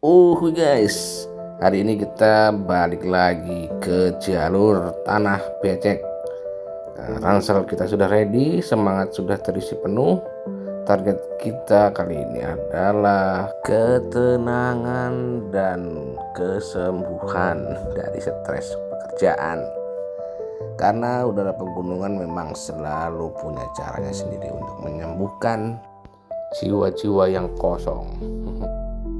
Guys, hari ini kita balik lagi ke jalur tanah becek. Ransel kita sudah ready, semangat sudah terisi penuh. Target kita kali ini adalah ketenangan dan kesembuhan dari stres pekerjaan. Karena udara pegunungan memang selalu punya caranya sendiri untuk menyembuhkan jiwa-jiwa yang kosong.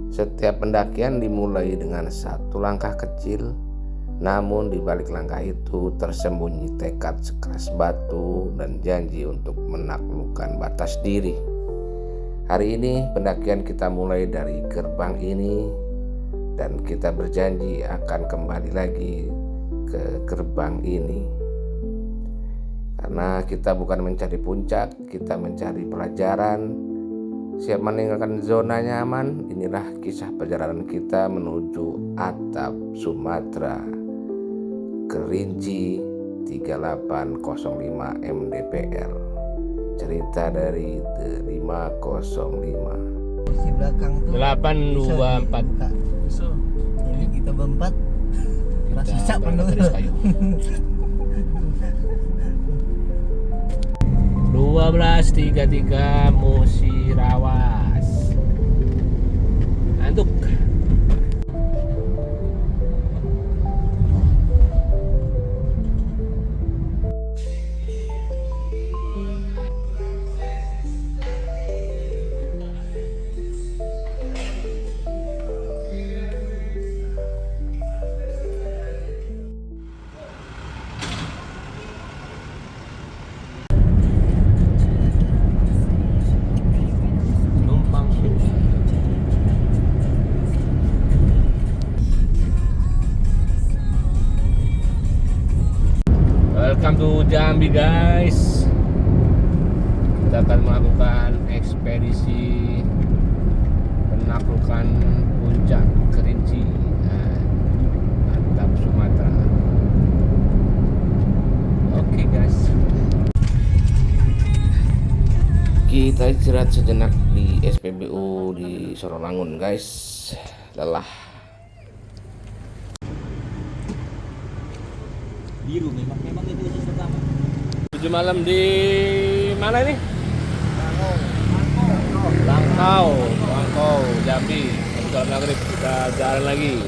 Setiap pendakian dimulai dengan satu langkah kecil, namun di balik langkah itu tersembunyi tekad sekeras batu dan janji untuk menaklukkan batas diri. Hari ini pendakian kita mulai dari gerbang ini dan kita berjanji akan kembali lagi ke gerbang ini. Karena kita bukan mencari puncak, kita mencari pelajaran. Siap meninggalkan zona nyaman, inilah kisah perjalanan kita menuju atap Sumatera, Kerinci 3805 MDPL. Cerita dari The 505. Di belakang tuh 824. so, ini kita berempat sisa penuh. 1233 Musirawas. Antuk. Welcome to Jambi guys. Kita akan melakukan ekspedisi penaklukan puncak Kerinci, atap Sumatera. Oke guys. Kita istirahat sejenak di SPBU di Sorolangun guys. Lelah. Biru memang itu khusus pertama. 7 malam di mana ini? Langkau, Jambi. Setelah maghrib kita jalan lagi.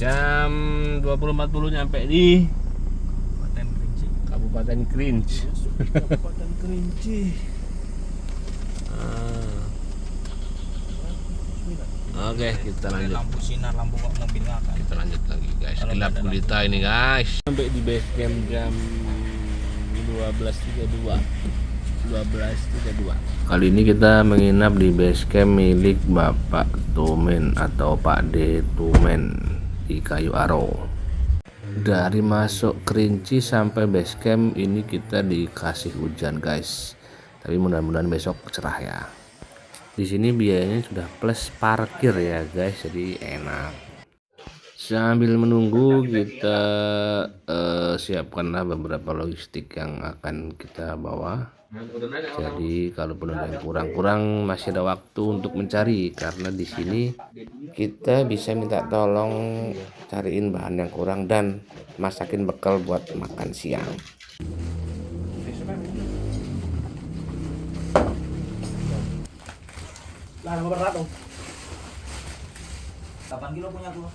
Jam 20.40 nyampe di Kabupaten Kerinci. Kabupaten Kerinci. Oke, kita lanjut. Lampu sinar, lampu mobil nggak kan? Kita lanjut lagi guys. Gelap gulita ini guys. Sampai di base camp jam 12.32. Kali ini kita menginap di base camp milik Bapak Tumen atau Pak D Tumen di Kayu Aro. Dari masuk Kerinci sampai base camp ini kita dikasih hujan guys. Tapi mudah-mudahan besok cerah ya. Di sini biayanya sudah plus parkir ya guys, jadi enak. Sambil menunggu kita siapkanlah beberapa logistik yang akan kita bawa. Jadi kalaupun ada yang kurang-kurang masih ada waktu untuk mencari, karena di sini kita bisa minta tolong cariin bahan yang kurang dan masakin bekal buat makan siang. Lah, nomor berat dong. 8 kilo punya aku.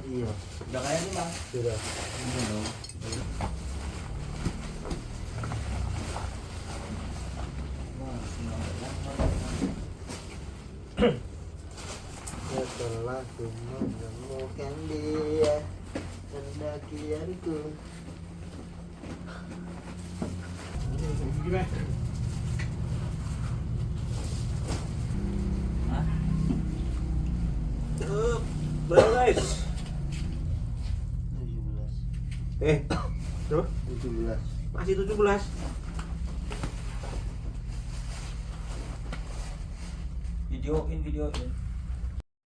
Iya. Udah kayak ini bang. Sudah. Iya dong. Setelah ku menemukan dia pendakianku. Gimana? Berapa guys? 17. Terus? 17. Masih 17. Videoin.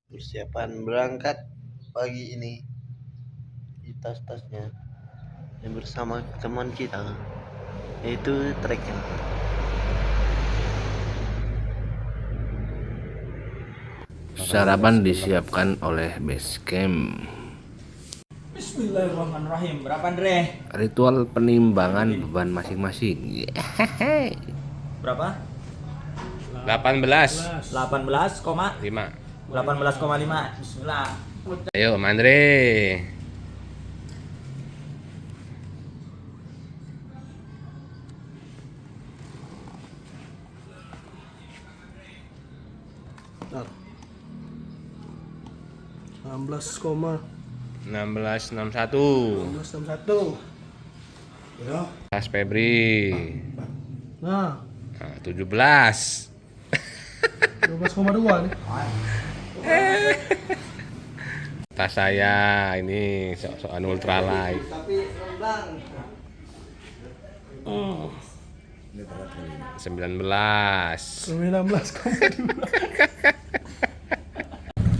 Persiapan berangkat pagi ini di tas-tasnya yang bersama teman kita yaitu trekking. Sarapan disiapkan oleh base camp. Bismillahirrahmanirrahim. Berapa Andre? Ritual penimbangan beban masing-masing. Berapa? 18,5. 18,5. Bismillah. Ayo, Om Andre. Bentar. 16,1661. 16,61. Ya. Tas Febri. Nah, Nah, 17. 12,2 nih. Tas saya ini soal ultralight. 19. 19,2.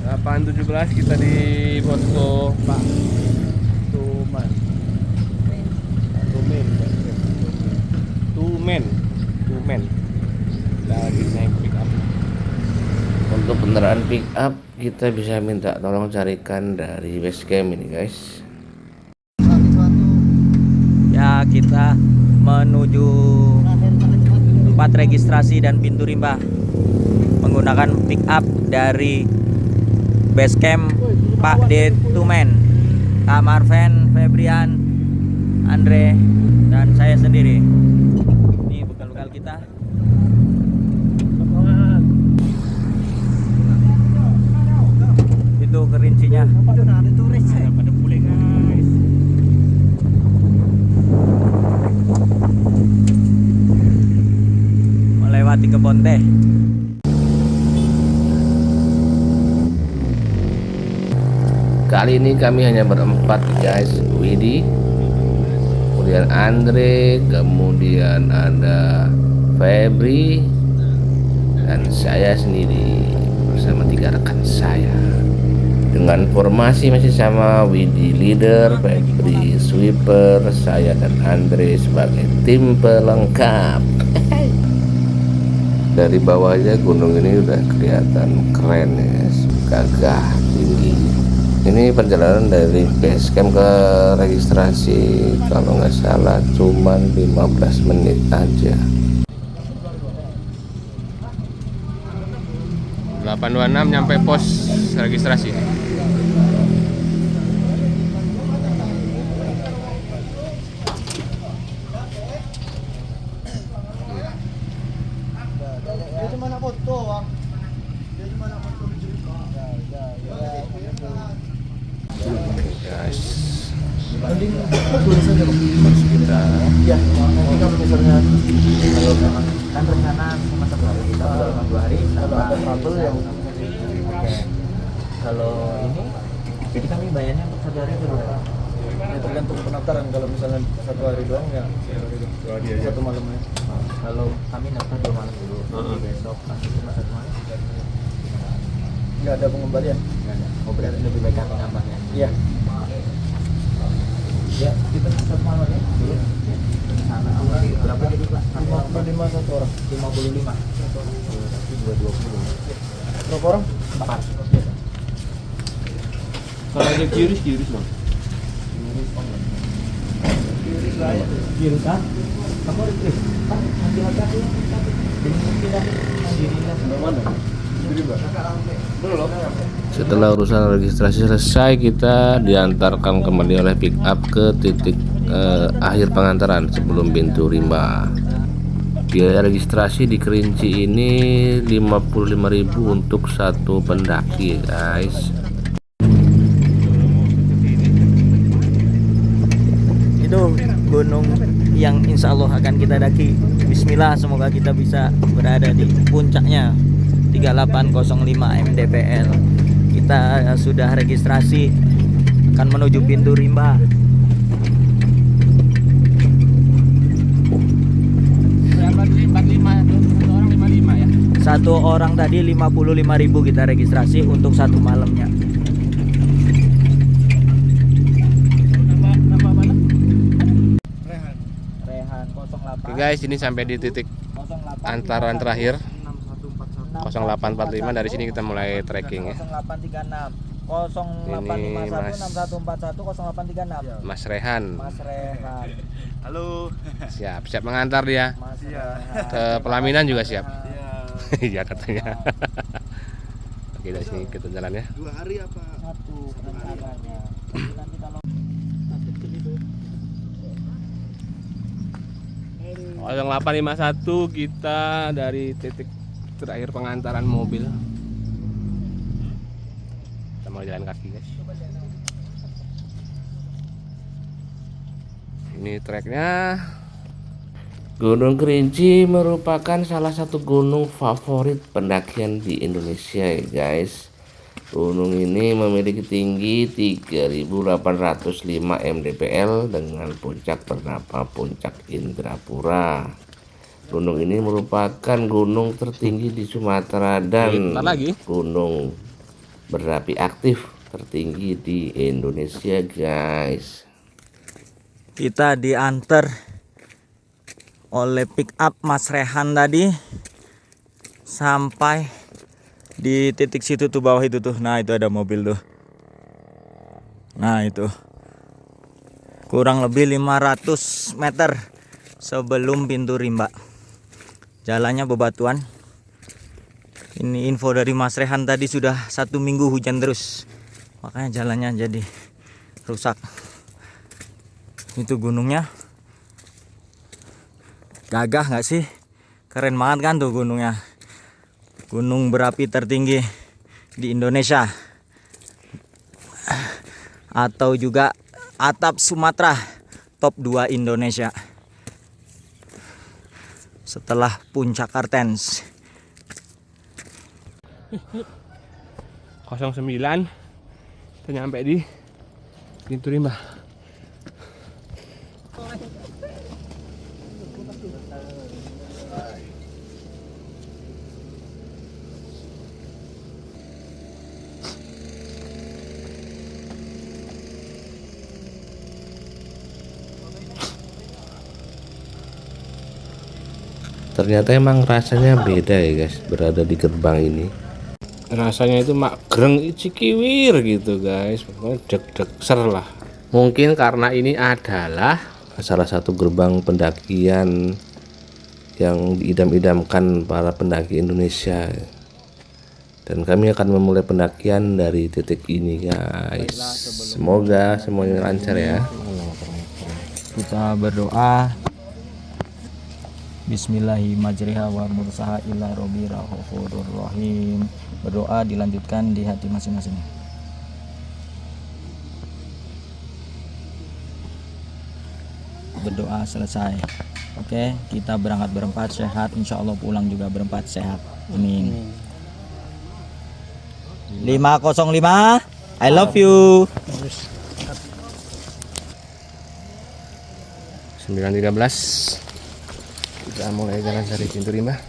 8,17 kita di posko Pak Tuman. Tumen. Kita lagi naik pick up. Untuk kendaraan pick up kita bisa minta tolong carikan dari base camp ini guys. Ya, kita menuju tempat registrasi dan pintu rimba menggunakan pick up dari base camp Pak D. Tumen, Kak Marven, Febrian, Andre, dan saya sendiri. Ini bekal-bekal kita. Itu kerincinya. Pada pulih guys. Melewati kebun teh. Kali ini kami hanya berempat guys, Widi, kemudian Andre, kemudian ada Febri, dan saya sendiri bersama 3 rekan saya. Dengan formasi masih sama, Widi leader, Febri sweeper, saya dan Andre sebagai tim pelengkap. Dari bawah aja gunung ini udah kelihatan keren ya, gagah, tinggi. Ini perjalanan dari base camp ke registrasi kalau nggak salah cuman 15 menit aja. 826 nyampe pos registrasi. Dia cuma nak foto, Bang. Dia cuma nak foto Guys, mending tulis saja, Bang. kita Iya, nanti kalau misalnya Kan rencana cuma 1 hari, kita cuma 2 hari. kalau ada trouble yang Oke. Kalau ini, jadi kami bayarnya untuk 1 hari atau 2 hari? ya tergantung pendaftaran. Kalau misalnya 1 hari doang ya 1 malamnya. Kalau kami daftar 2 malam dulu, jadi besok pasti cuma 1 malam. Nggak ada pengembalian. Nggak ada. Oh, berarti lebih baik kami nambahnya. Iya. Ya, kita 1 malam ya dulu. Sana berapa jadi Pak? 55 satu orang. 55. Tapi 220. Berapa orang? 4. kalau ada kiris Bang. Kirim kan? Kamu harus kirim. Kan hati-hati ya. Jadi tidak dirinya Mana? Setelah urusan registrasi selesai, kita diantarkan kembali oleh pick up ke titik akhir pengantaran sebelum pintu rimba. Biaya registrasi di Kerinci ini 55.000 untuk 1 pendaki guys. itu gunung yang insya Allah akan kita daki. Bismillah, semoga kita bisa berada di puncaknya 3805 mdpl. Kita sudah registrasi, akan menuju pintu rimba. Satu orang tadi 55.000 kita registrasi untuk 1 malamnya. Rehan 08. Oke guys, ini sampai di titik 08 antaran terakhir. 6141 0845 dari sini kita mulai trekking ya. 0836 0851 6141 0836 Mas Rehan. Mas Rehan. Halo. Siap, siap mengantar dia. Mas Iya. Rehan. Ke pelaminan juga siap. Iya. Iya katanya. Oke, dari sini kita jalan ya. 2 hari apa? Satu rencananya. Nanti kalau 0851 kita dari titik terakhir pengantaran mobil. Kita mau jalan kaki guys. Ini treknya. Gunung Kerinci merupakan salah satu gunung favorit pendakian di Indonesia ya guys. Gunung ini memiliki tinggi 3.805 mdpl dengan puncak bernama Puncak Indrapura. Gunung ini merupakan gunung tertinggi di Sumatera dan gunung berapi aktif tertinggi di Indonesia guys. kita diantar oleh pick up Mas Rehan tadi sampai di titik situ tuh, bawah itu tuh. Nah, itu ada mobil tuh. Nah, itu kurang lebih 500 meter sebelum pintu rimba. Jalannya bebatuan. Ini info dari Mas Rehan tadi, sudah 1 minggu hujan terus, makanya jalannya jadi rusak. Itu gunungnya gagah nggak sih? Keren banget kan tuh gunungnya. Gunung berapi tertinggi di Indonesia, atau juga atap Sumatera, top 2 Indonesia setelah Puncak Kartens. 09 kita nyampe di pintu rimba. Ternyata emang rasanya beda ya guys berada di gerbang ini. Rasanya itu mak greng cikiwir gitu guys, pokoknya deg-deg ser lah. Mungkin karena ini adalah salah satu gerbang pendakian yang diidam-idamkan para pendaki Indonesia. Dan kami akan memulai pendakian dari titik ini guys. Semoga semuanya lancar ya. Kita berdoa. Bismillahirrahmanirrahim wa mursaha ila robbi rahmanir rahim. Berdoa dilanjutkan di hati masing-masing. Berdoa selesai. Oke, kita berangkat berempat sehat, insya Allah pulang juga berempat sehat. Amin. 505, I love you. 9.13 kita mulai jalan dari pintu rimba.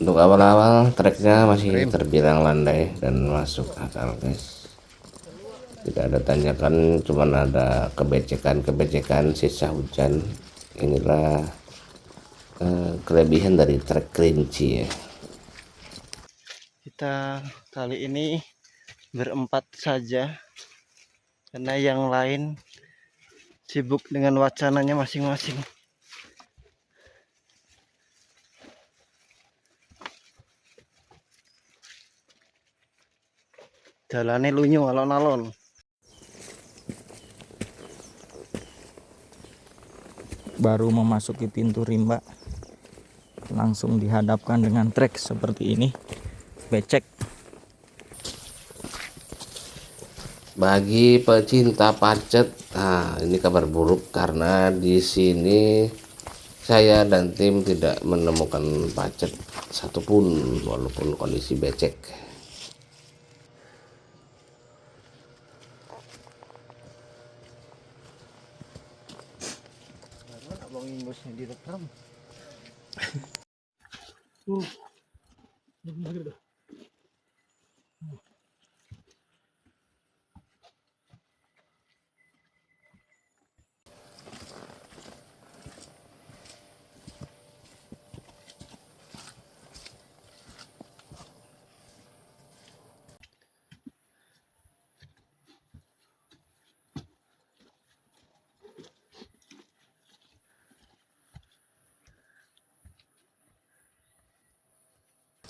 Untuk awal-awal treknya masih terbilang landai dan masuk akal guys. Tidak ada tanjakan, cuman ada kebecekan sisa hujan. Inilah kelebihan dari trek Kerinci ya. Kita kali ini berempat saja karena yang lain sibuk dengan wacananya masing-masing. Jalannya lunyu alon-alon. Baru memasuki pintu rimba, langsung dihadapkan dengan trek seperti ini, becek. Bagi pecinta pacet, nah ini kabar buruk karena di sini saya dan tim tidak menemukan pacet satupun walaupun kondisi becek. Abang imbusnya direkam.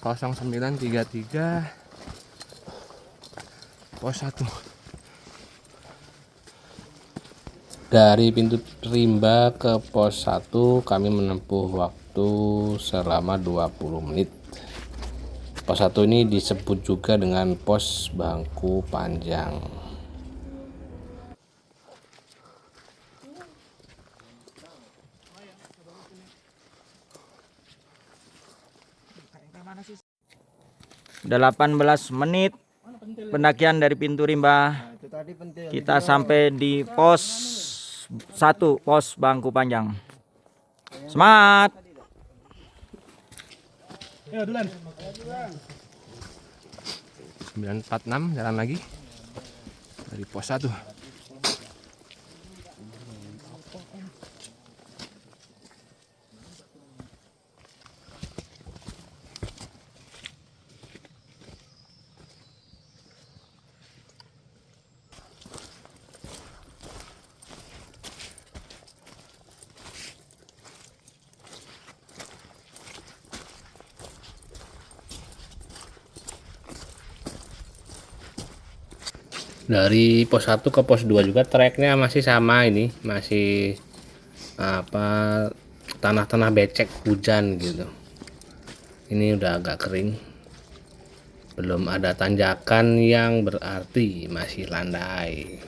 0933 pos 1. Dari pintu rimba ke pos 1 kami menempuh waktu selama 20 menit. Pos 1 ini disebut juga dengan pos bangku panjang. Udah 18 menit pendakian dari pintu rimba. Itu tadi penting. Kita sampai di pos 1, pos bangku panjang. Semangat. 946 jalan lagi dari pos 1. Dari pos 1 ke pos 2 juga treknya masih sama, ini masih tanah-tanah becek hujan gitu. Ini udah agak kering, belum ada tanjakan yang berarti, masih landai.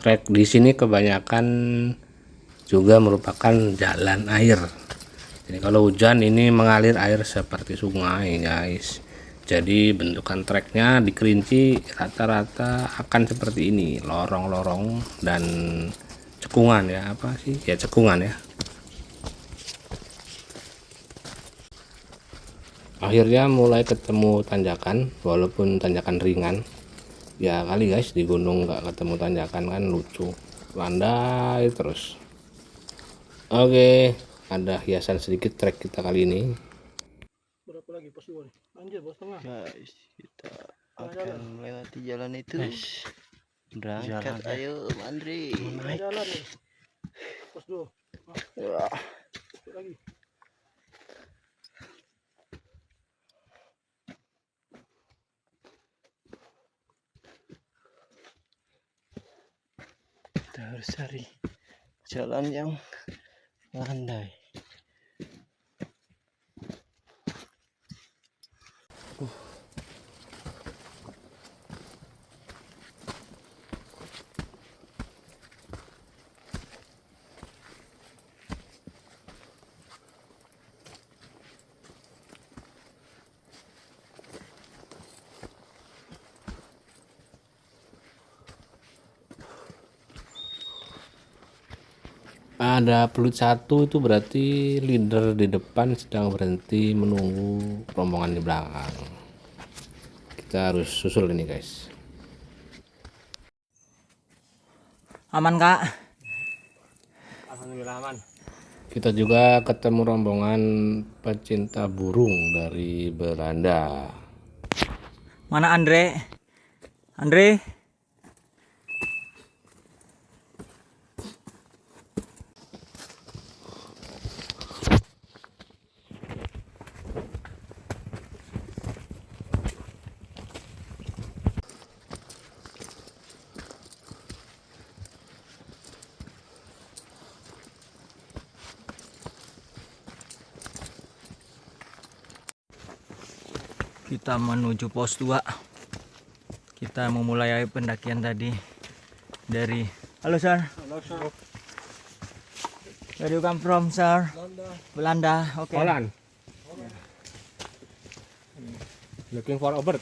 Trek di sini kebanyakan juga merupakan jalan air. Jadi kalau hujan ini mengalir air seperti sungai, guys. Jadi bentukan treknya di Kerinci rata-rata akan seperti ini, lorong-lorong dan cekungan ya, apa sih? Ya cekungan ya. Akhirnya mulai ketemu tanjakan, walaupun tanjakan ringan. Ya kali guys, di gunung nggak ketemu tanjakan kan lucu, landai terus. Oke, ada hiasan sedikit trek kita kali ini. Berapa lagi pos 2 nih? Anjir, pos tengah. Guys, kita akan melewati jalan itu. Berangkat, ayo Andri. Naik. Jalan nih. Pos 2. Wah, Lagi. kita harus cari jalan yang landai. Ada pelut satu, itu berarti leader di depan sedang berhenti menunggu rombongan di belakang. Kita harus susul ini guys. Aman, Kak? Alhamdulillah aman. Kita juga ketemu rombongan pecinta burung dari Belanda. Mana Andre? Andre? Kita menuju pos 2. Kita memulai pendakian tadi dari halo sir. Halo, sir. Where you come from, sir? Belanda. Oke. Holland. Looking for a bird.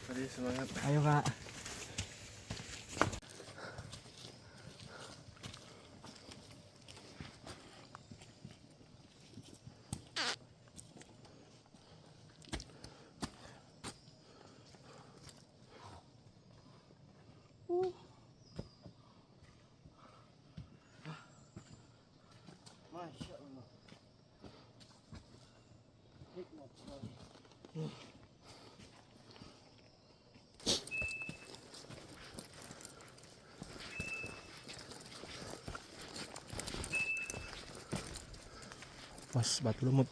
Tadi semangat. Ayo, Kak. Masya Allah. Nikmat sekali. pos Batu Lumut.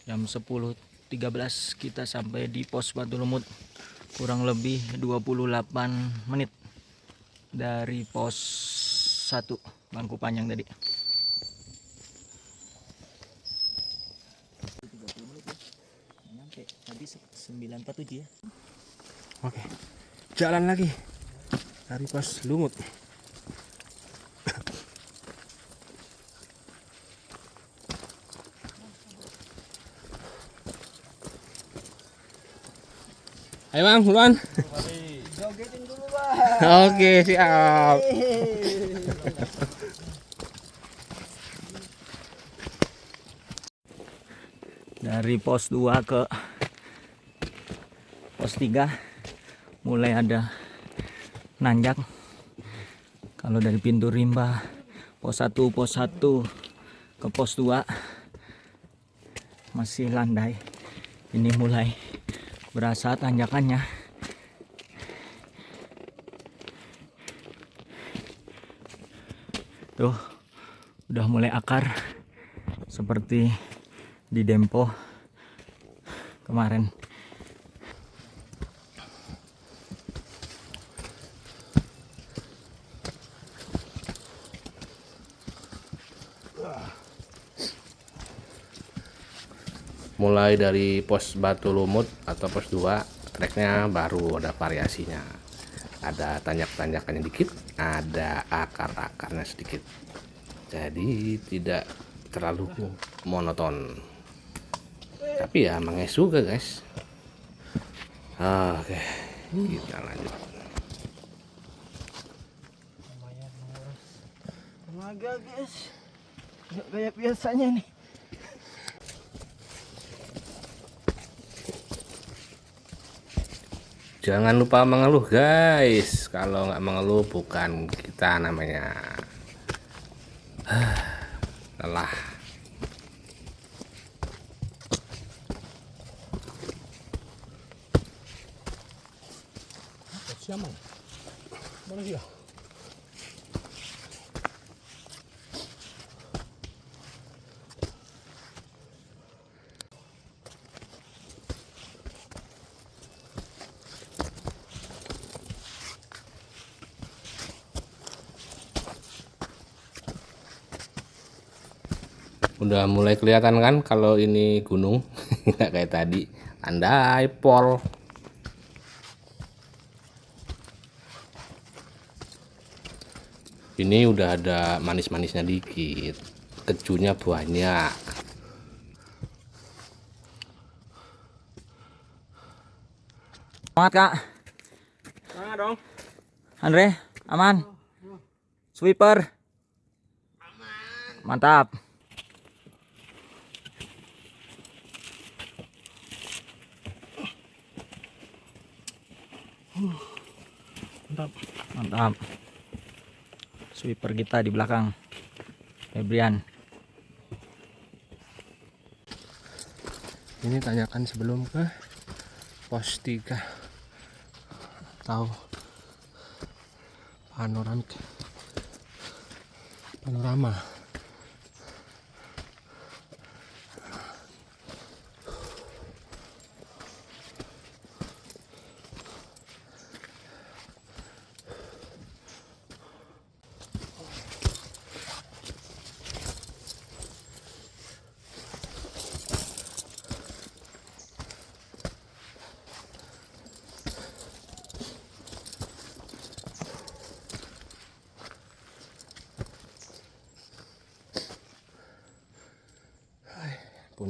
Jam 10.13 kita sampai di pos Batu Lumut, kurang lebih 28 menit dari pos 1 Bangku Panjang tadi. Tadi 947 ya. Oke, jalan lagi dari pos Lumut. Ayo Bang, duluan. Jogetin dulu Bang. Oke, siap. Dari pos 2 ke pos 3 mulai ada nanjak. Kalau dari pintu rimba pos 1 ke pos 2 masih landai. Ini mulai berasa tanjakannya. Tuh, udah mulai akar seperti di Dempo kemarin. Mulai dari pos Batu Lumut atau pos 2, treknya baru ada variasinya. Ada tanjak-tanjakannya dikit, ada akar-akarnya sedikit. Jadi tidak terlalu monoton. Tapi ya mengesu ke guys. Oke, kita lanjut. Tenaga guys, nggak kayak biasanya nih. Jangan lupa mengeluh guys. Kalau nggak mengeluh bukan kita namanya. Lelah. Siapa? Mana dia? Udah mulai kelihatan kan kalau ini gunung. Nggak kayak tadi, andai pol. Ini udah ada manis-manisnya dikit, kejunya banyak. Semangat Kak. Semangat dong. Andre, aman? Sweeper. Mantap. Mantap. Sweeper kita di belakang. Febrian. Ini tanyakan sebelum ke pos 3 atau panorama. Pun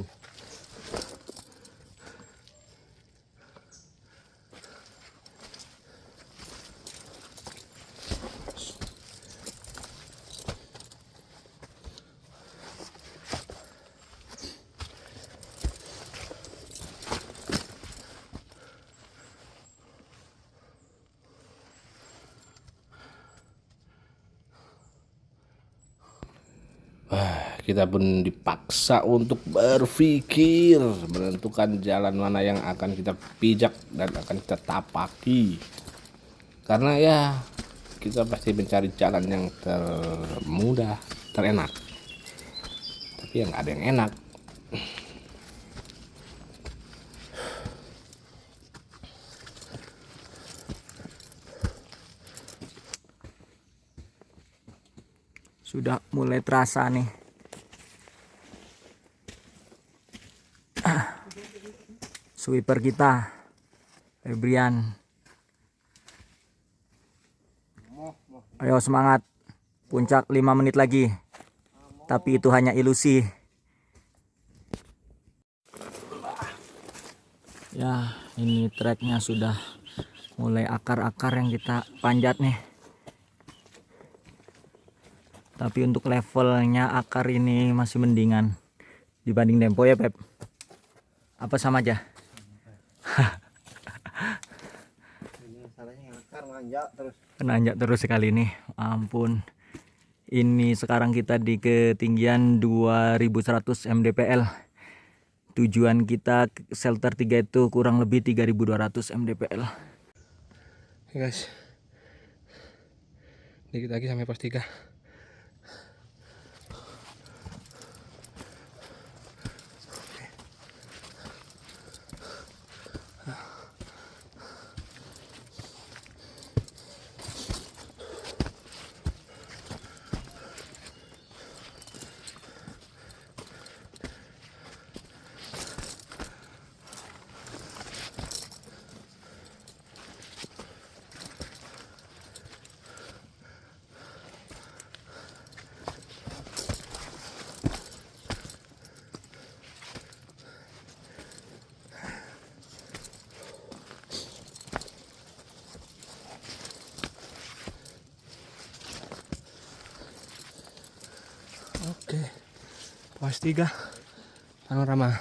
kita pun dipaksa untuk berpikir menentukan jalan mana yang akan kita pijak dan akan kita tapaki. karena ya kita pasti mencari jalan yang termudah, terenak, tapi yang nggak ada yang enak. Sudah mulai terasa nih. Sweeper kita, Febrian. Ayo semangat. Puncak 5 menit lagi. Tapi itu hanya ilusi. Ya, ini treknya sudah mulai akar-akar yang kita panjat nih. Tapi untuk levelnya akar ini masih mendingan dibanding Dempo ya Pep. Apa sama aja? Masalahnya akar manjak terus. Nanjak terus sekali nih. Ampun. Ini sekarang kita di ketinggian 2100 mdpl. Tujuan kita shelter 3 itu kurang lebih 3200 mdpl. Oke guys, dikit lagi sampai pos 3. Oke, pos 3 panorama.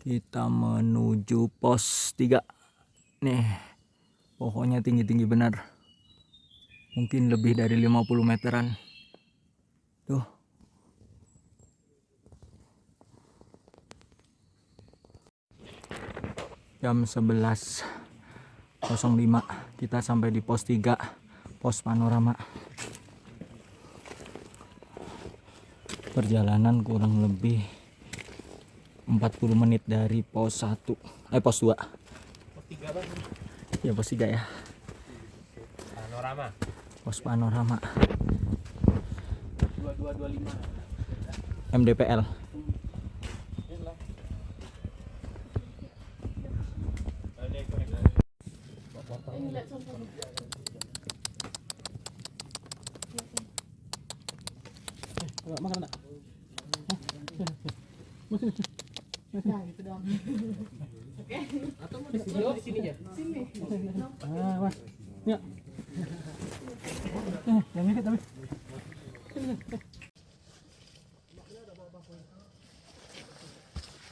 Kita menuju pos 3. Nih, pohonnya tinggi-tinggi benar. Mungkin lebih dari 50 meteran. Tuh. Jam 11.05 kita sampai di pos 3, pos panorama. Perjalanan kurang lebih 40 menit dari pos 1. Pos 2. Pos 3 Bang. Ya pos 3 ya. Panorama. Pos panorama. 2225 mdpl.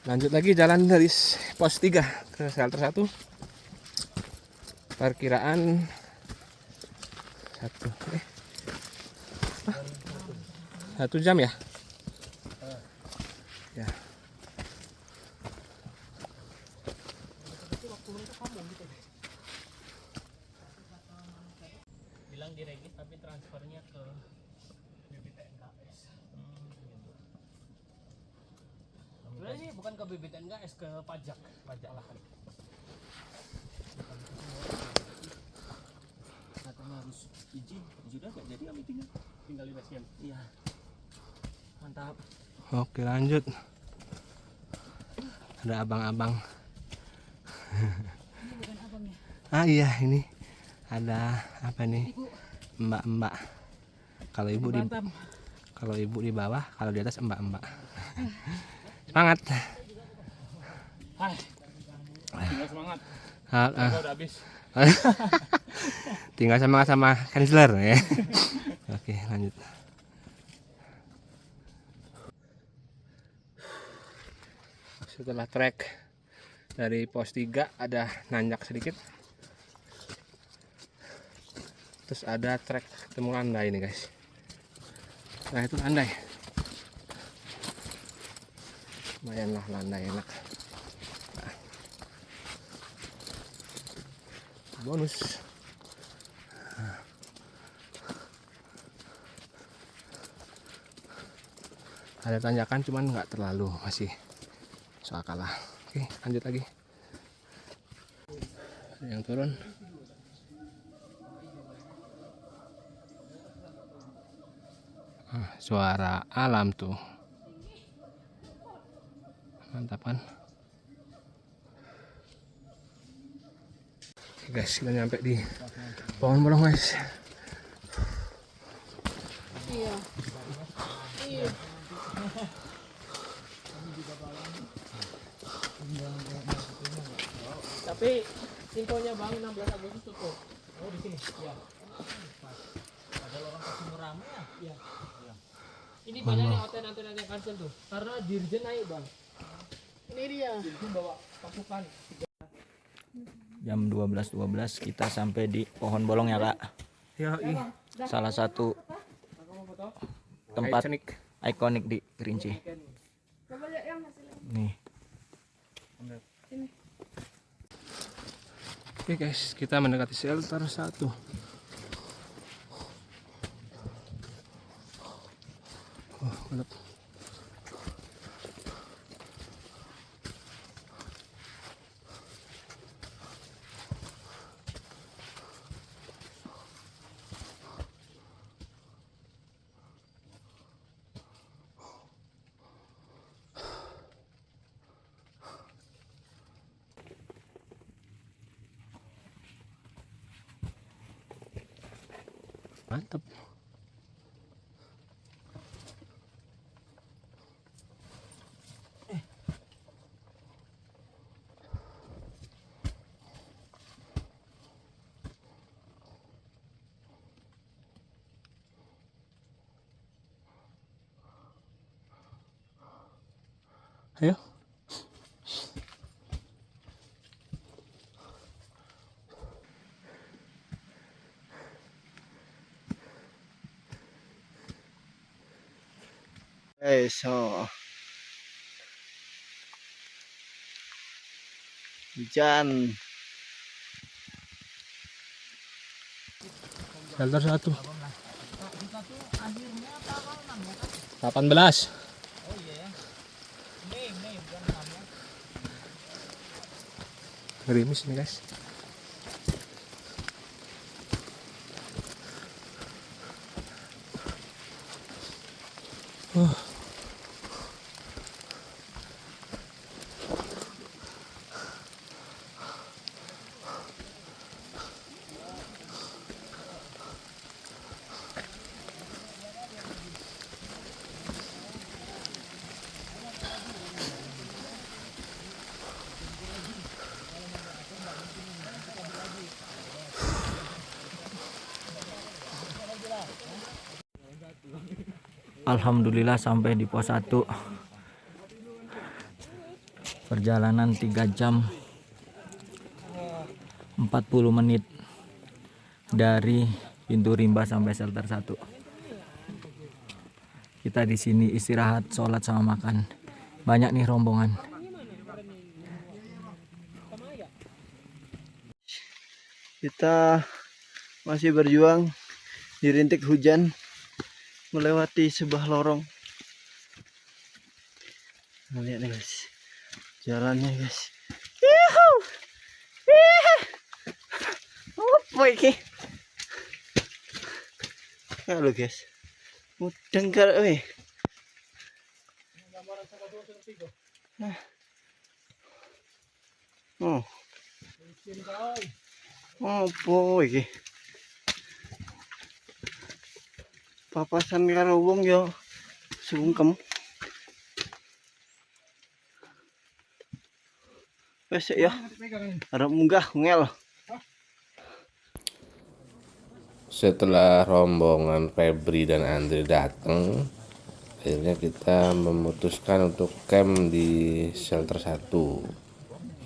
Lanjut lagi jalan dari pos 3 ke shelter 1. Perkiraan 1 jam ya. Ya. Bilang diregis tapi transfernya ke BBTNKS. Sebenarnya sih bukan ke BBTNKS, ke pajak lahan. Katanya harus izin, sudah nggak jadi kami tinggal di base camp. Iya. Mantap. Oke, lanjut. Ada abang-abang. Ini bukan abangnya. Ah iya, ini ada apa nih? Mbak-mbak. Kalau ibu di bawah, kalau di atas mbak-mbak. Semangat. Hai. Tinggal semangat. Udah habis. Tinggal semangat sama kansler ya. Oke, lanjut. Setelah trek dari pos 3 ada nanjak sedikit. Terus ada trek ketemu landai ini guys. Nah itu landai. Lumayan lah landai enak. Nah, bonus. Ada tanjakan cuman nggak terlalu, masih soal kalah. Oke lanjut lagi. Yang turun. Suara alam tuh, mantap kan. Oke guys, kita nyampe di pohon bolong guys. Iya. Iya. Tapi infonya Bang 16 Agustus tutup. Oh di sini. Iya. Ada orang kasih murah ya? Iya. Ini banyak nih hotel-hotel yang cancel tuh. Karena dirjen naik Bang. Ini dia. Dirjen bawa pasukan. Jam 12.12 kita sampai di pohon bolong ya Kak. Ya, Salah satu tempat ikonik. ikonik di Kerinci. Nih. Oke guys, kita mendekati shelter 1. Oh, gelap. Mantap. Ayo. So hujan. Shelter 1. 18. Gerimis nih guys. Alhamdulillah sampai di pos 1. Perjalanan 3 jam 40 menit dari pintu rimba sampai shelter 1. Kita di sini istirahat, sholat sama makan. Banyak nih rombongan. Kita masih berjuang di rintik hujan melewati sebuah lorong. Nah, lihat nih guys, jalannya guys. Yuhuu, apa ini? Halo guys, mudeng kali weh. Oh, apa iki? Papasan karo wong yo sungkem. Wes ya, arep munggah ngel. Setelah rombongan Febri dan Andre datang, akhirnya kita memutuskan untuk camp di shelter 1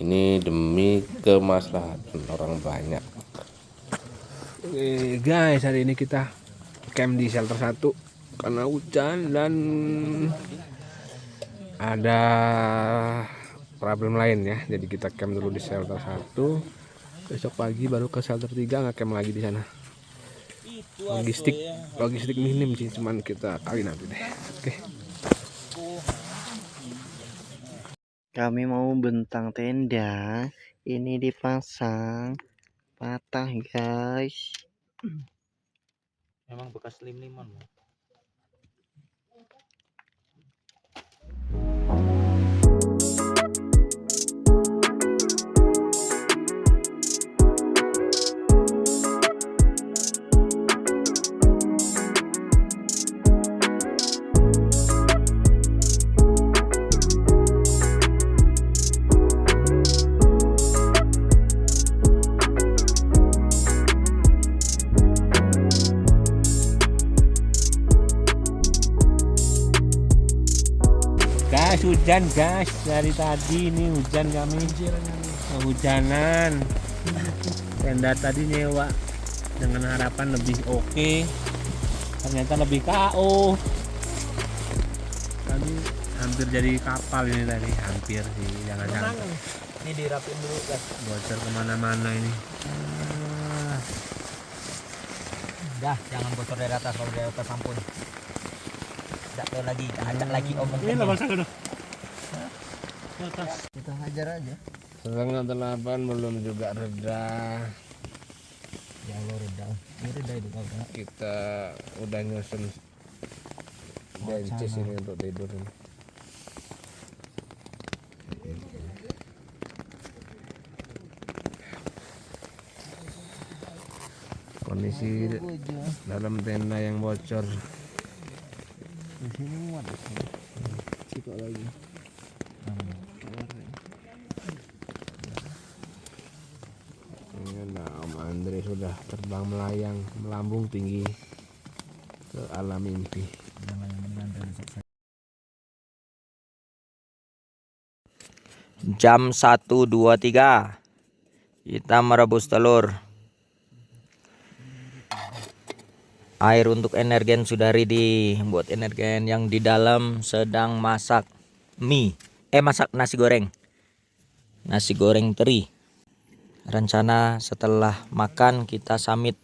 ini demi kemaslahatan orang banyak. Oke guys, hari ini kita camp di shelter 1 karena hujan dan ada problem lain ya. Jadi kita camp dulu di shelter 1. Besok pagi baru ke shelter 3 nge-camp lagi di sana. Logistik minim sih, cuman kita kali nanti deh. Oke. Kami mau bentang tenda, ini dipasang, patah guys. Memang bekas lim-liman. Guys, hujan guys, dari tadi ini hujan kami kehujanan. Tenda tadi nyewa dengan harapan lebih oke, ternyata lebih KO. Kami hampir jadi kapal ini tadi, hampir sih, jangan sampai. Ini dirapin dulu guys. Bocor kemana-mana ini. Dah, jangan bocor dari atas, kalau dari atas ampun. Tidak tahu lagi, ajak lagi omong. Ini lah sana. Kita hajar aja. 7:30 belum juga reda. Ya Allah, reda. Ini reda itu kau. Kita udah nyusun benches ini untuk tidur ini. Kondisi dalam tenda yang bocor. Di sini muat di sini. Situ lagi. Nah, Om Andre sudah terbang melayang melambung tinggi ke alam mimpi. Jam 1.23 kita merebus telur. Air untuk energen sudah ready. Buat energen yang di dalam sedang masak mie. Masak nasi goreng. Nasi goreng teri. Rencana setelah makan kita summit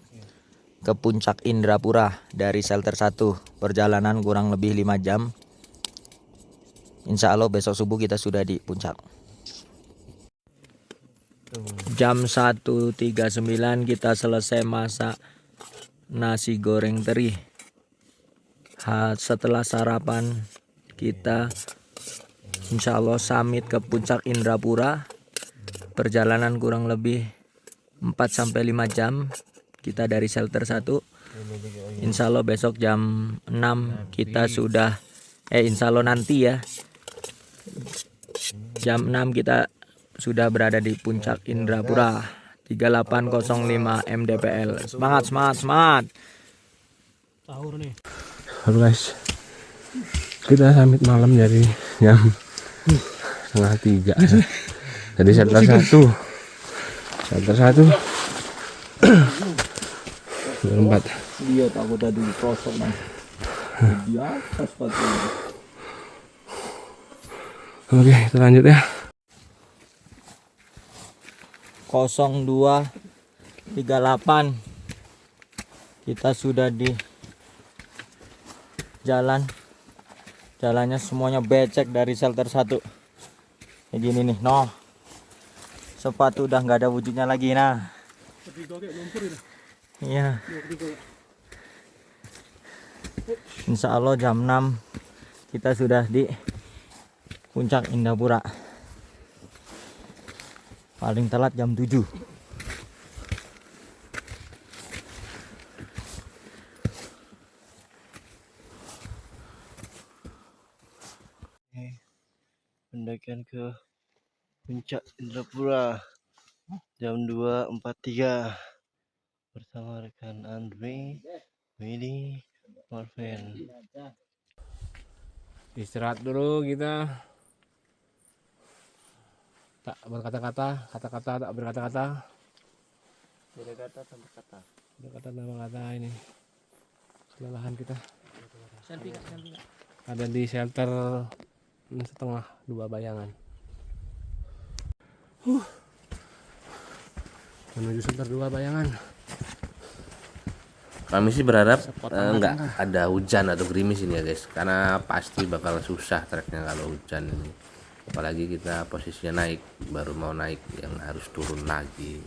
ke puncak Indrapura dari shelter 1. Perjalanan kurang lebih 5 jam. Insya Allah besok subuh kita sudah di puncak. Jam 1.39 kita selesai masak nasi goreng teri. Setelah sarapan kita insya Allah summit ke puncak Indrapura. Perjalanan kurang lebih 4-5 jam kita dari shelter 1. Insya Allah besok jam 6 kita sudah insya Allah nanti ya jam 6 kita sudah berada di puncak Indrapura 3805 mdpl. Semangat. Sahur nih. Halo guys, kita summit malam jadi jam 2:30 jadi shelter 1 4. Dia takut tadi prosok man. Di atas pasti. Oke, kita lanjut ya. 0238 kita sudah di jalannya semuanya becek dari shelter 1 kayak gini nih. Sepatu udah nggak ada wujudnya lagi. Iya, insya Allah jam 6 kita sudah di puncak Indrapura. Paling telat jam 7. Pendakian ke puncak Indrapura jam 2.43 bersama rekan Andre, Willy, Marvin. Istirahat dulu kita. Tak berkata-kata, kata-kata tak berkata-kata. Berkata tanpa kata. Berkata tanpa kata ini. Kelelahan kita. Selfie Kak, selfie Kak. Ada di shelter setengah 2 bayangan. Menuju shelter 2 bayangan. Kami sih berharap Sepotong nggak ada hujan atau gerimis ini ya guys, karena pasti bakal susah treknya kalau hujan ini. Apalagi kita posisinya naik, baru mau naik yang harus turun lagi.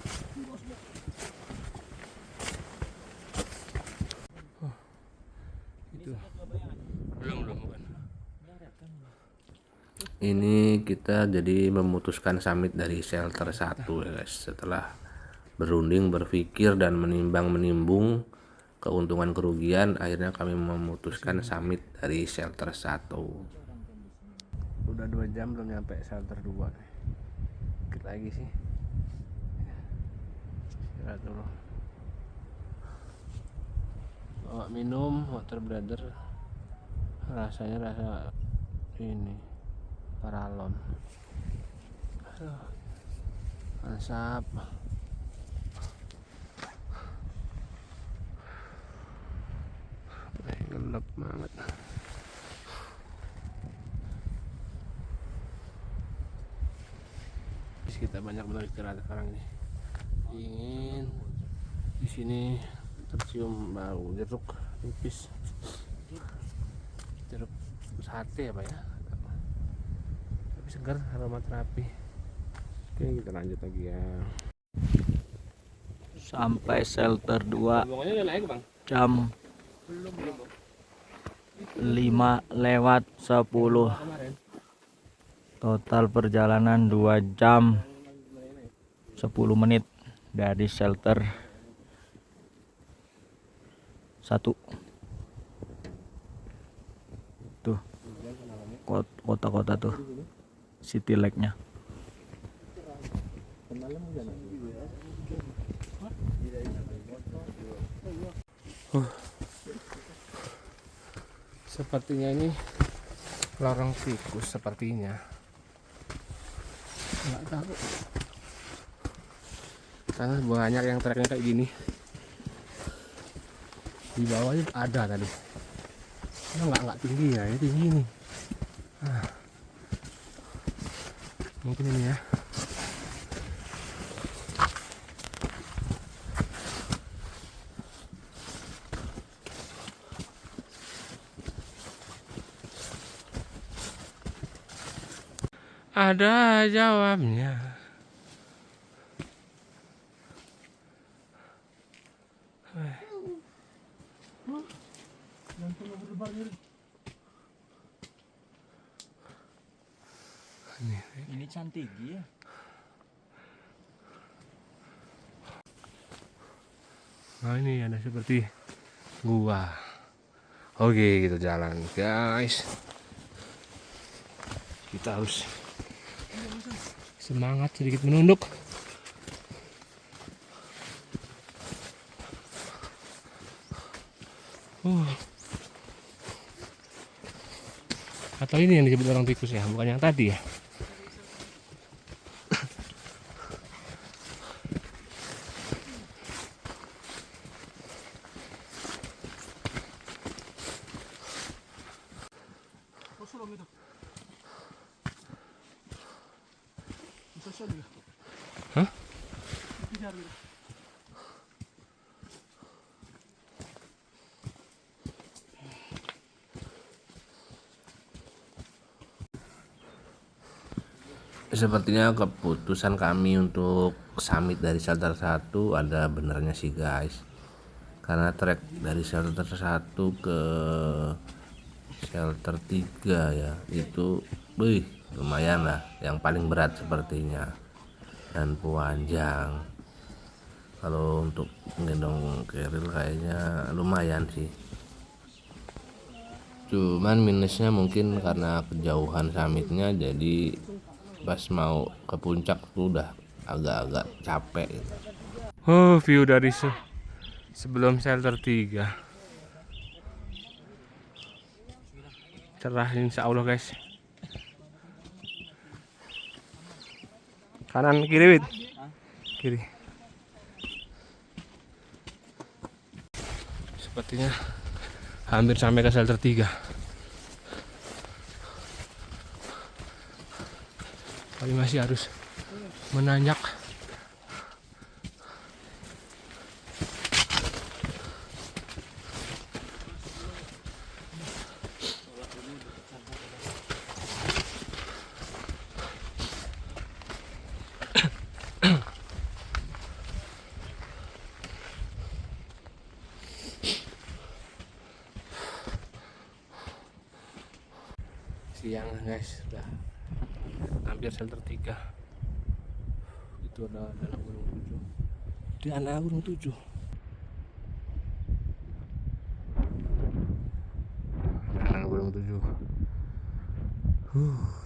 Belum bukan. Ini kita jadi memutuskan summit dari shelter 1 ya guys. Setelah berunding, berpikir dan menimbang-menimbung keuntungan kerugian, akhirnya kami memutuskan summit dari shelter 1. Udah 2 jam belum nyampe shelter 2 nih. Dikit lagi sih. Istirahat dulu. Bawa minum water brother. Rasanya rasa ini paralon. Aduh. Mantap. Gelap banget. Kita banyak benar istirahat sekarang ini. Dingin. Di sini tercium bau jeruk nipis. Jeruk sate apa ya? Tapi segar, aroma terapi. Oke, kita lanjut lagi ya. Sampai shelter 2 Bunganya udah naik, Bang? jam 5 lewat 10. Kemarin. Total perjalanan 2 jam 10 menit dari shelter 1. Tuh kota-kota tuh city lake-nya. Sepertinya ini lorong tikus sepertinya. Nggak tahu. Karena banyak yang treknya kayak gini. Di bawahnya ada tadi. Nggak tinggi ya, ini tinggi nih. Mungkin ini ya. Ada jawabnya. Ini cantik ya. Nah ini ada seperti gua. Oke, kita jalan guys. Kita harus semangat sedikit menunduk. Atau ini yang disebut orang tikus ya, bukan yang tadi ya. Hah? Sepertinya keputusan kami untuk summit dari shelter 1 ada benernya sih guys. Karena trek dari shelter 1 ke shelter 3 ya, itu lumayan lah, yang paling berat sepertinya. Dan panjang. Kalau untuk gendong keril kayaknya lumayan sih. Cuman minusnya mungkin karena kejauhan summitnya, jadi pas mau ke puncak tuh udah agak-agak capek gitu. View dari sebelum shelter 3. Cerah insya Allah guys. Kanan kiri Wid. Kiri. Sepertinya hampir sampai ke shelter 3. Tapi masih harus menanjak. Siang guys, sudah hampir shelter 3. Itu ada Danau Gunung 7. Danau Gunung 7. Danau Gunung 7.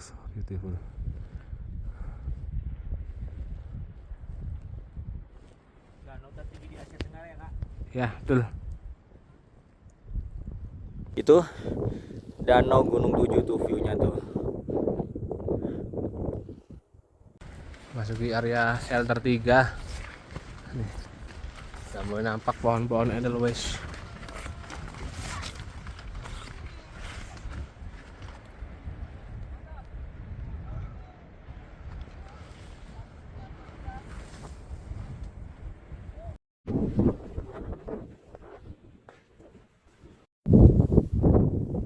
So beautiful. Danau tertinggi di Asia Tenggara ya, Kak? Ya, betul. Itu Danau Gunung 7 tuh view-nya tuh. Masuki area shelter 3. Nih. Udah mulai nampak pohon-pohon edelweiss.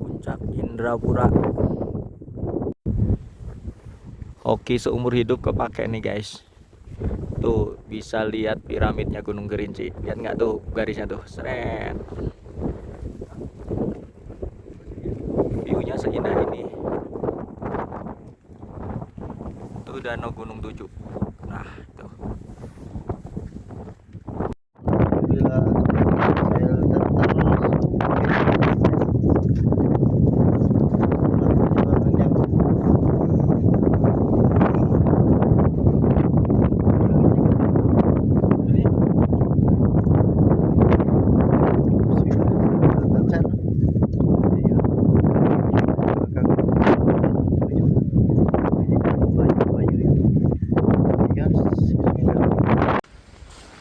Puncak Indrapura. Hoki seumur hidup kepake nih guys. Tuh bisa lihat piramidnya Gunung Gerinci. Lihat nggak tuh garisnya tuh, seret. Viewnya seindah ini. Tuh Danau Gunung 7. Nah tuh. Bila shelter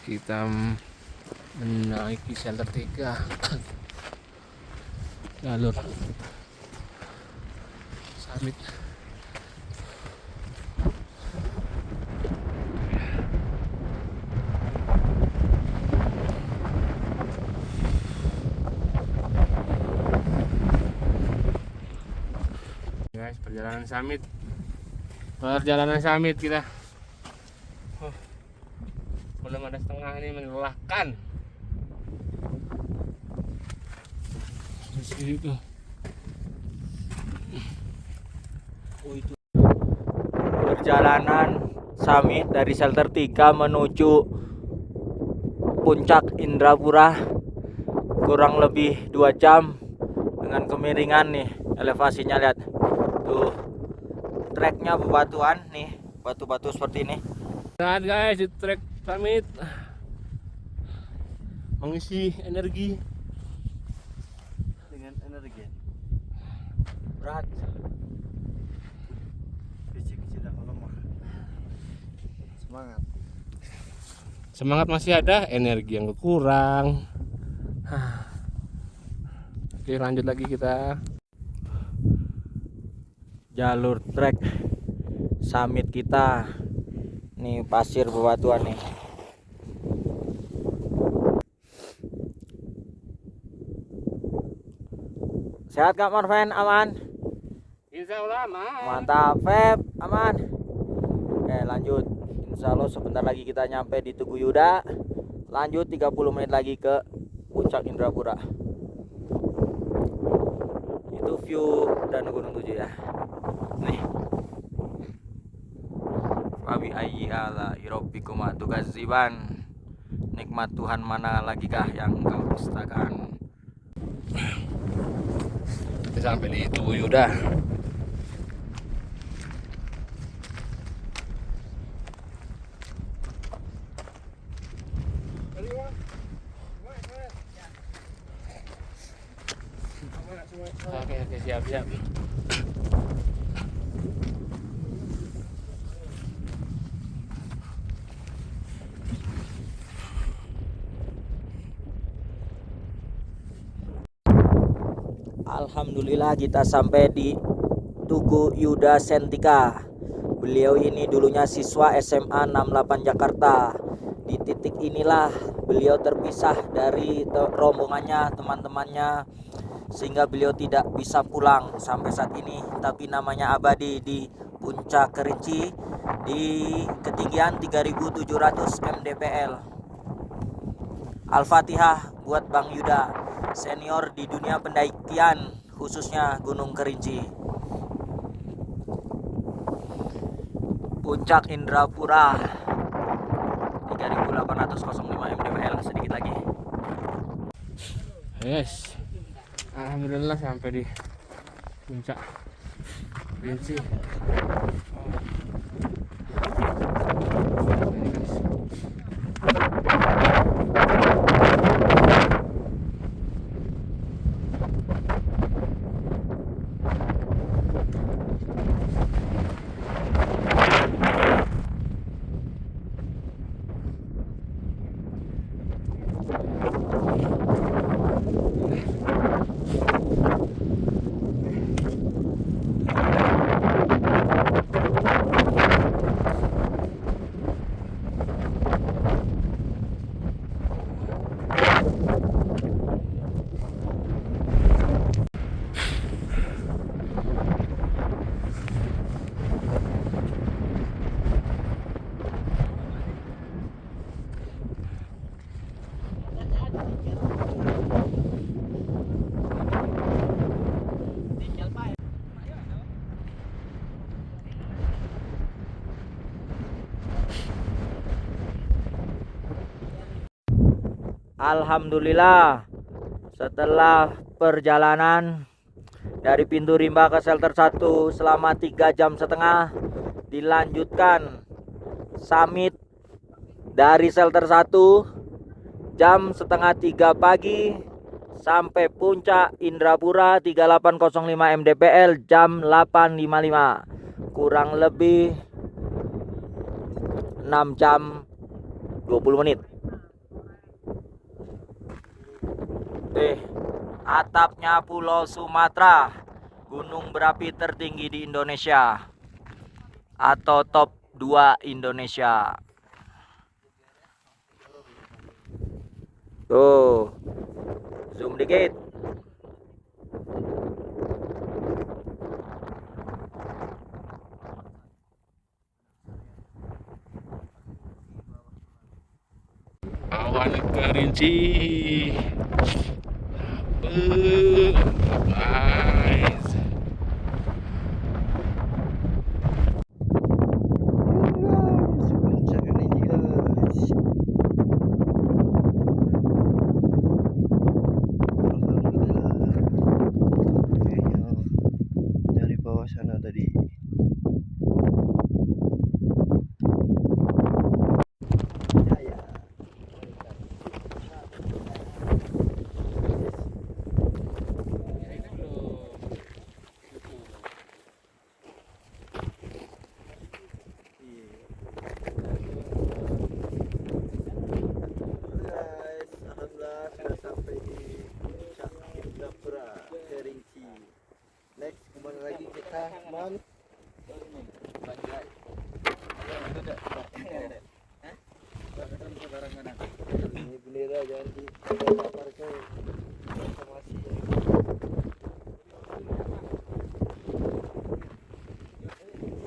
Kita menaiki shelter 3. Jalur summit. Guys, perjalanan summit kita. Belum ada setengah, ini melelahkan. Terus itu. Oh, itu. Perjalanan summit dari shelter 3 menuju puncak Indrapura kurang lebih 2 jam dengan kemiringan nih. Elevasinya lihat tuh, treknya bebatuan nih, batu-batu seperti ini. Lihat guys, di trek summit mengisi energi dengan energi Berat. fisik sedang lemah. semangat masih ada, energi yang kurang. Oke, lanjut lagi kita. Jalur trek summit kita nih, pasir bebatuan nih. Sehat Kak Marven? Aman? Insya Allah aman. Mantap Feb, aman. Oke lanjut, insya Allah sebentar lagi kita nyampe di Tugu Yuda. Lanjut 30 menit lagi ke puncak Indrapura. Itu view Danau Gunung 7 ya. Nih. Fabi ayyi ala rabbikuma tukadziban. Nikmat Tuhan mana lagi kah yang kau dustakan? Kita sampai di Tugu Yuda. Oke, siap. Alhamdulillah kita sampai di Tugu Yuda Sentika. Beliau ini dulunya siswa SMA 68 Jakarta. Di titik inilah beliau terpisah dari rombongannya, teman-temannya, sehingga beliau tidak bisa pulang sampai saat ini. Tapi namanya abadi di Puncak Kerinci di ketinggian 3700 mdpl. Al-Fatihah buat Bang Yuda, senior di dunia pendakian khususnya Gunung Kerinci. Puncak Indrapura 3805 mdpl, sedikit lagi. Yes. Alhamdulillah sampai di Puncak Kerinci. Alhamdulillah, setelah perjalanan dari pintu rimba ke shelter 1 selama 3 jam setengah, dilanjutkan summit dari shelter 1 jam setengah 3 pagi sampai puncak Indrapura 3805 mdpl jam 8.55, kurang lebih 6 jam 20 menit. Atapnya Pulau Sumatera, gunung berapi tertinggi di Indonesia atau top 2 Indonesia. Tuh, zoom dikit. Awan Kerinci. Guys. Puncak ini guys. Alhamdulillah. Kayaknya dari bawah sana tadi. Alhamdulillah sudah sampai di Puncak Indrapura Kerinci. Next kemana lagi kita man? Ini bendera jangan dibakar ke informasi.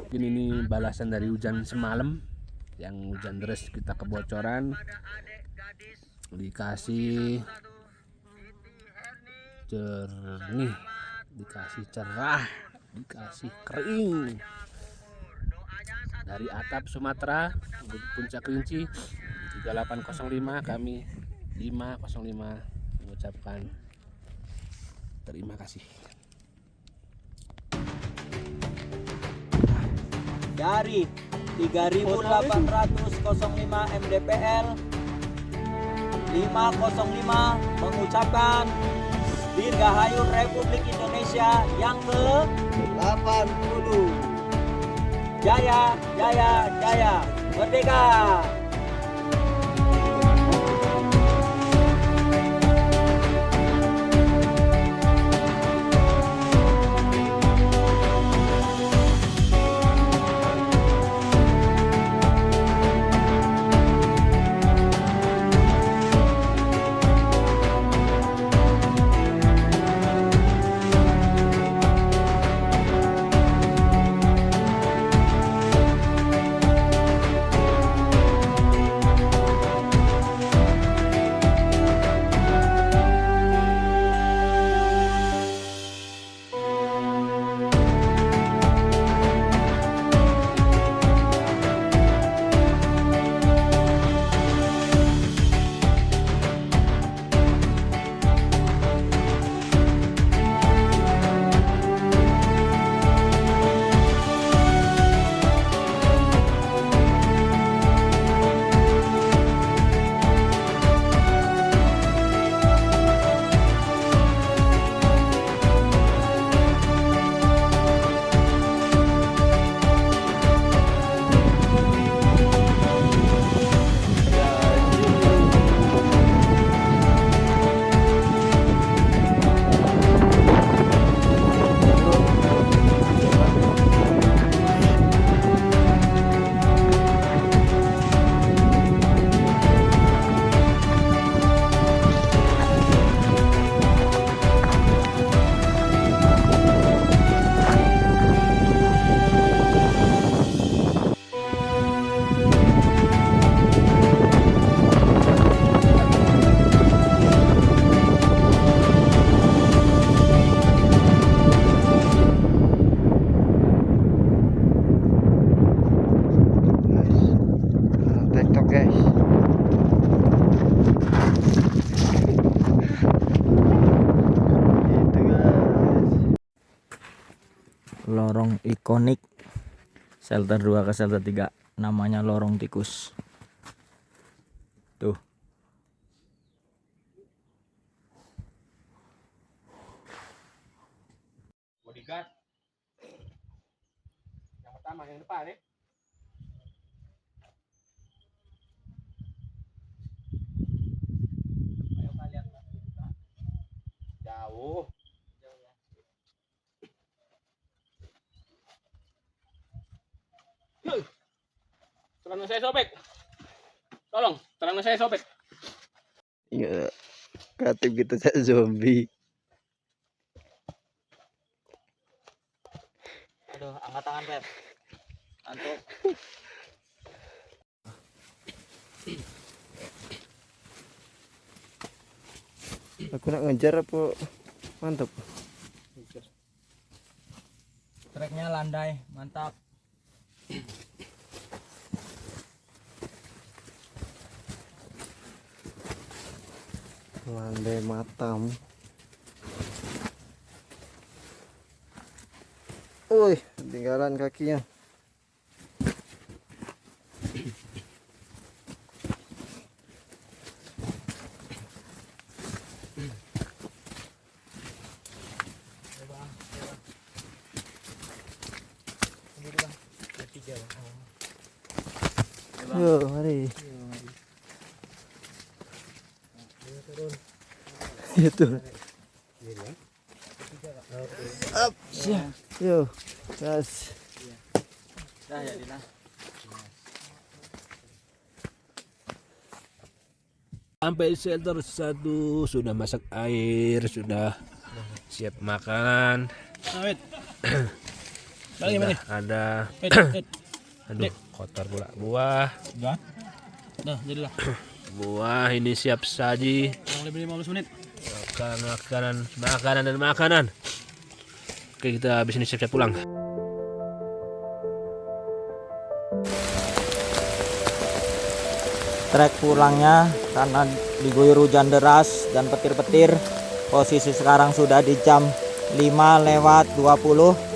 Ini nih balasan dari hujan semalam, yang hujan deras kita kebocoran, dikasih jernih, dikasih cerah, dikasih kering. Dari atap Sumatera Puncak Kerinci 3805, kami 505 mengucapkan terima kasih. Dari 3805 mdpl 505 mengucapkan Dirgahayu Republik Indonesia yang ke-80. Jaya, Jaya, Jaya, Merdeka! TikTok guys. Itu guys. Lorong ikonik shelter 2 ke shelter 3, namanya Lorong Tikus. Tuh. Bodyguard. Yang pertama yang depan ya. Ayo kalian jauh. Celana saya sobek. Tolong, celana saya sobek. Iya. Kreatif gitu saya zombie. Aduh, angkat tangan, Pep. Antuk. Aku nak ngejar apa? Mantap. Treknya landai, mantap. Landai matam. Wih, ketinggalan kakinya. Yo, mari. Itu. Up, siap. Yo, gas. Dah ya, Dina. Sampai shelter 1, sudah masak air, sudah siap makan. Sudah ada. Aduh, kotor pula buah. Dah, jadilah. Buah ini siap saji. Kurang lebih 15 menit. Makanan dan makanan. Oke, kita habis ini siap-siap pulang. Trek pulangnya karena diguyur hujan deras dan petir-petir. Posisi sekarang sudah di jam 5:20.